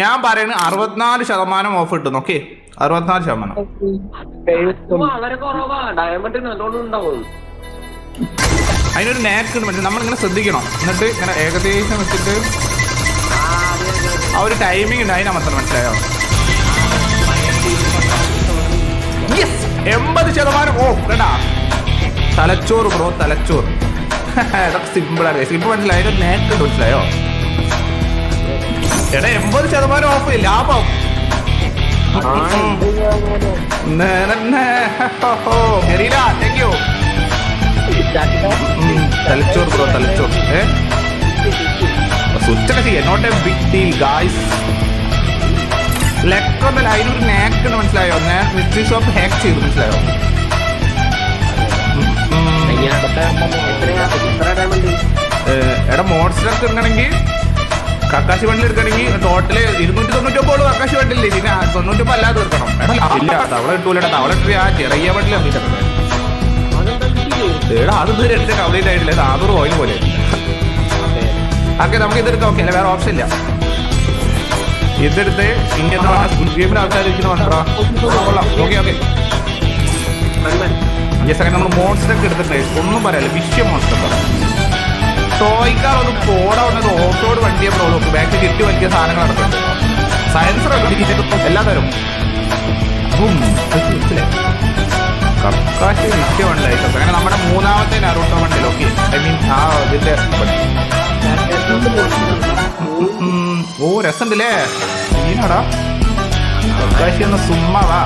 ഞാൻ പറയുന്നത് 64% ഓഫ് കിട്ടുന്നു. ഓക്കെ 64%. വളരെ കുറവാ. ഡയമണ്ടിന് നല്ലോണം ഉണ്ടാവും. അതിനൊരു നാക്ക് ഉണ്ട്. പക്ഷെ നമ്മളിങ്ങനെ ശ്രദ്ധിക്കണം. എന്നിട്ട് ഇങ്ങനെ ഏകദേശം വെച്ചിട്ട് ആ ഒരു ടൈമിംഗ് ഉണ്ട്. അതിനമർത്തണം. മനസ്സിലായോ? 80% ഓഫ് കേട്ടാ. തലച്ചോറ് ബ്രോ, തലച്ചോറ്. ഇതൊക്കെ സിമ്പിളാണ്. ഇപ്പൊ മനസ്സിലായോ? അതിന്റെ നാക്ക് ഉണ്ട്. മനസ്സിലായോ? എടാ 80% ഓഫ് ലാഭം. തലച്ചോറ് ബ്രോ, തലച്ചോറ്. സ്വിച്ചൊക്കെ ചെയ്യാം. Not a big deal guys. ലെക്കൊന്നല്ല, അതിനൊരു നാക്ക് ഉണ്ട്. മനസ്സിലായോ? ഞാൻ മിസ്റ്ററി ഷോപ്പ് ഹാക്ക് ചെയ്തു. മനസ്സിലായോ? എടാ മോഡ്സിലൊക്കെ എടുക്കണമെങ്കിൽ കക്കാശി വണ്ടി എടുക്കണമെങ്കിൽ ടോട്ടല് 299 കക്കാശി വണ്ടിയില്ലേ. പിന്നെ 99 അല്ലാതെ തീർക്കണം. ഇല്ല തവള കിട്ടൂലടാ. തവള ഇട്ട് ആ ചെറിയ വണ്ടിയിൽ ഇറങ്ങിയിട്ടുണ്ട്. എടാ അത് ഇതുവരെ എടുത്ത് കംപ്ലീറ്റ് ആയിട്ടില്ല. ഇത് 600 ഓയിൽ പോലെ. ഓക്കെ നമുക്ക് ഇതെടുക്കാം. ഓക്കെ അല്ല വേറെ ഓപ്ഷൻ ഇല്ല. ഇതെടുത്ത് ഇങ്ങനെ ഗെയിമിൽ ആൾക്കാർ ഇരിക്കുന്ന വന്നോ. ഓക്കെ ഓക്കെ നമ്മൾ മോൺസ്റ്റർ ഒക്കെ എടുത്തിട്ടുണ്ട്. ഒന്നും പറയാല്ല. വിഷയം മോൺസ്റ്റർ ടോയ്ക്കാർ ഒന്ന് പോടാ വന്നത് ഓഫ് റോഡ് വണ്ടിയെ പ്രോബ്ലം. ബാക്കിൽ കിട്ടി വലിയ സാധനങ്ങൾ നടക്കുന്നുണ്ട്. സയൻസർ എല്ലാ തരം കക്കാശി വിഷയം ഉണ്ടായി. അങ്ങനെ നമ്മുടെ മൂന്നാമത്തെ നറൂട്ടോ വണ്ടി. ഓക്കെ ഐ മീൻ ആ ഇതിന്റെ ഓ രസമുണ്ടല്ലേ. ഈനാടാ കക്കാശി ഒന്ന് സുമ്മാവാ.